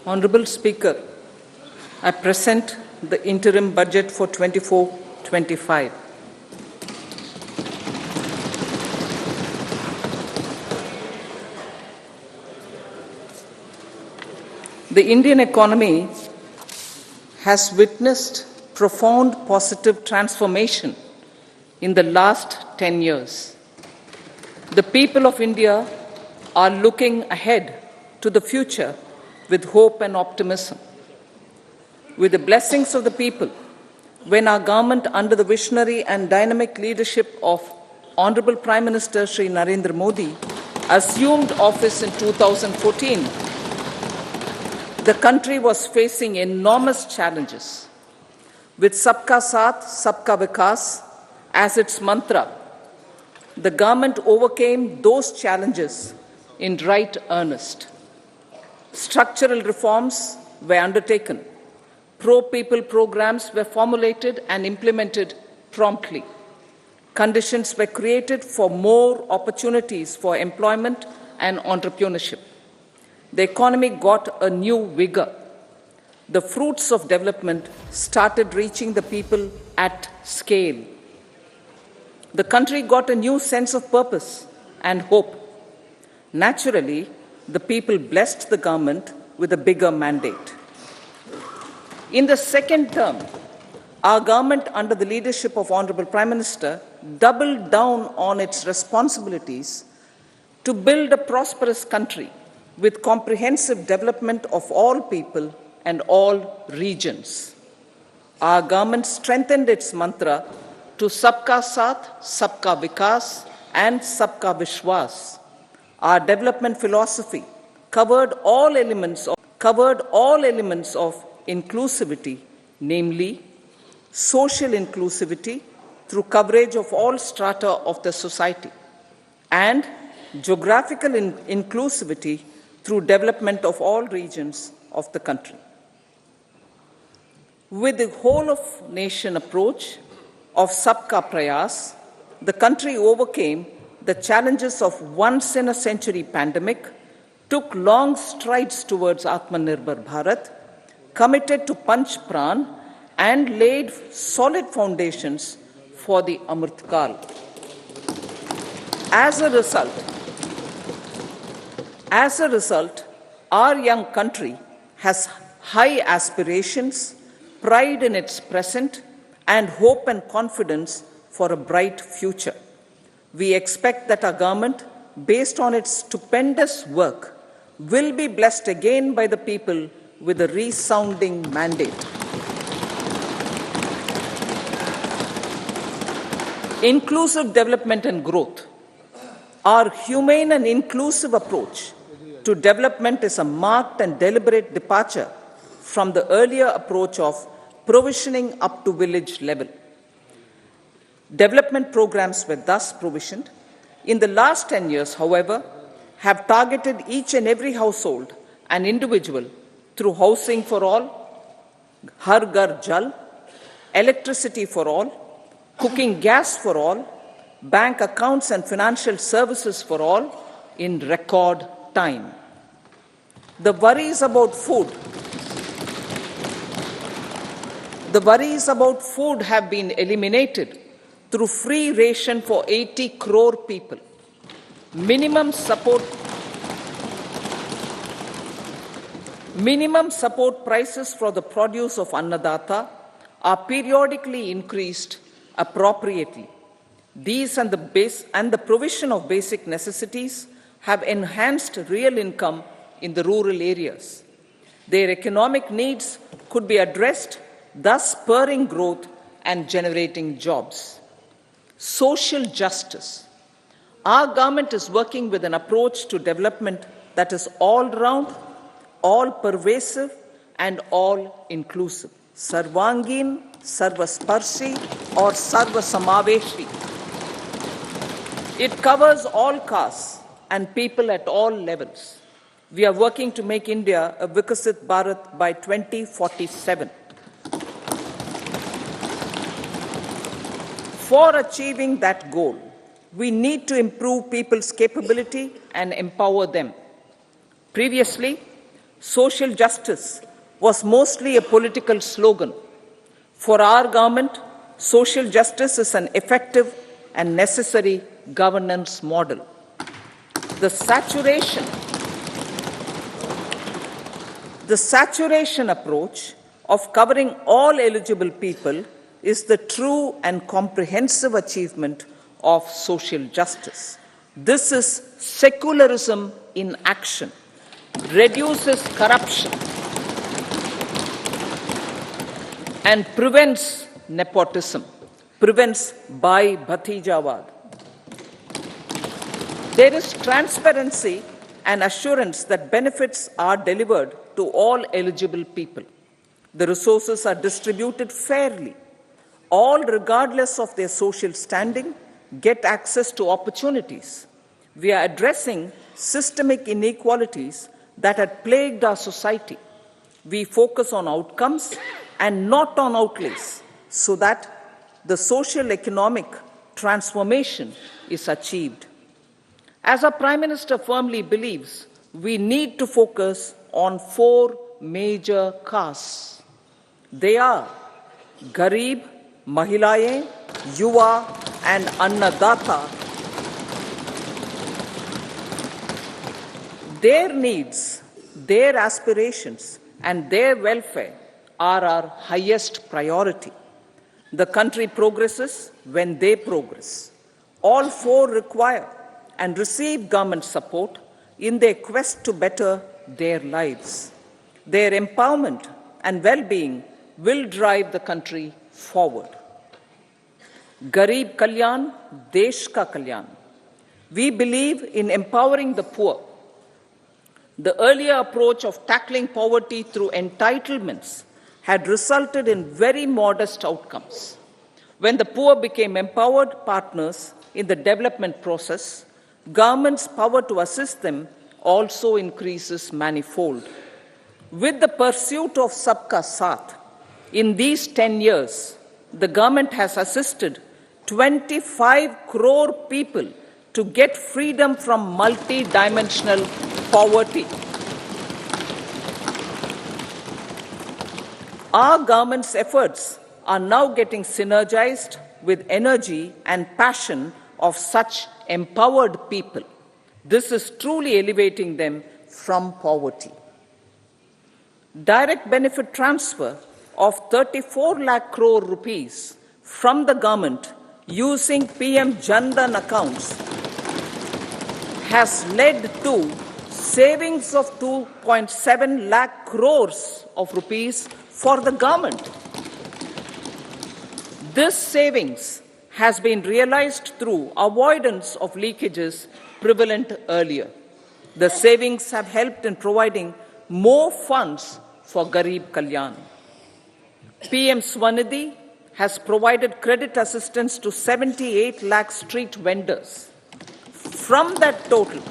Honorable Speaker, I present the interim budget for 24-25. The Indian economy has witnessed profound positive transformation in the last 10 years. The people of India are looking ahead to the future with hope and optimism. With the blessings of the people, when our government, under the visionary and dynamic leadership of Honorable Prime Minister Shri Narendra Modi, assumed office in 2014, the country was facing enormous challenges. With Sabka Saath, Sabka Vikas as its mantra, the government overcame those challenges in right earnest. Structural reforms were undertaken. Pro-people programs were formulated and implemented promptly. Conditions were created for more opportunities for employment and entrepreneurship. The economy got a new vigor. The fruits of development started reaching the people at scale. The country got a new sense of purpose and hope. Naturally, the people blessed the government with a bigger mandate. In the second term, our government, under the leadership of Honorable Prime Minister, doubled down on its responsibilities to build a prosperous country with comprehensive development of all people and all regions. Our government strengthened its mantra to Sabka Saath, Sabka Vikas and Sabka Vishwas. Our development philosophy covered all elements of inclusivity, namely social inclusivity through coverage of all strata of the society, and geographical inclusivity through development of all regions of the country. With the whole of nation approach of Sabka Prayas, the country overcame the challenges of once-in-a-century pandemic, took long strides towards Atmanirbhar Bharat, committed to Panch Pran, and laid solid foundations for the Amrit Kal. As a result, our young country has high aspirations, pride in its present, and hope and confidence for a bright future. We expect that our government, based on its stupendous work, will be blessed again by the people with a resounding mandate. Inclusive development and growth. Our humane and inclusive approach to development is a marked and deliberate departure from the earlier approach of provisioning up to village level. Development programs were thus provisioned. In the last 10 years, however, have targeted each and every household and individual through housing for all, Har Ghar Jal, electricity for all, cooking gas for all, bank accounts and financial services for all in record time. The worries about food have been eliminated through free ration for 80 crore people. Minimum support prices for the produce of Annadata are periodically increased appropriately. These and the provision of basic necessities have enhanced real income in the rural areas. Their economic needs could be addressed, thus spurring growth and generating jobs. Social justice. Our government is working with an approach to development that is all-round, all-pervasive, and all-inclusive. Sarvangin, Sarvasparshi, or Sarvasamaveshi. It covers all castes and people at all levels. We are working to make India a Vikasit Bharat by 2047. For achieving that goal, we need to improve people's capability and empower them. Previously, social justice was mostly a political slogan. For our government, social justice is an effective and necessary governance model. The saturation approach of covering all eligible people is the true and comprehensive achievement of social justice. This is secularism in action, reduces corruption, and prevents nepotism, prevents Bhai Bhatijawad. There is transparency and assurance that benefits are delivered to all eligible people. The resources are distributed fairly. All, regardless of their social standing, get access to opportunities. We are addressing systemic inequalities that had plagued our society. We focus on outcomes and not on outlays, so that the social economic transformation is achieved. As our Prime Minister firmly believes, we need to focus on 4 major castes. They are Garib, Mahilaye, Yuva, and Annadata. Their needs, their aspirations, and their welfare are our highest priority. The country progresses when they progress. All 4 require and receive government support in their quest to better their lives. Their empowerment and well-being will drive the country forward. Garib Kalyan, Desh Ka Kalyan. We believe in empowering the poor. The earlier approach of tackling poverty through entitlements had resulted in very modest outcomes. When the poor became empowered partners in the development process, government's power to assist them also increases manifold. With the pursuit of Sabka Saath, in these 10 years, the government has assisted 25 crore people to get freedom from multi-dimensional poverty. Our government's efforts are now getting synergized with energy and passion of such empowered people. This is truly elevating them from poverty. Direct benefit transfer of 34 lakh crore rupees from the government using PM Jan Dhan accounts has led to savings of 2.7 lakh crores of rupees for the government. This savings has been realized through avoidance of leakages prevalent earlier. The savings have helped in providing more funds for Garib Kalyan. PM Swanidhi has provided credit assistance to 78 lakh street vendors. From that total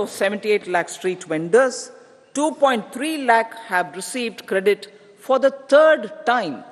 of 78 lakh street vendors, 2.3 lakh have received credit for the 3rd time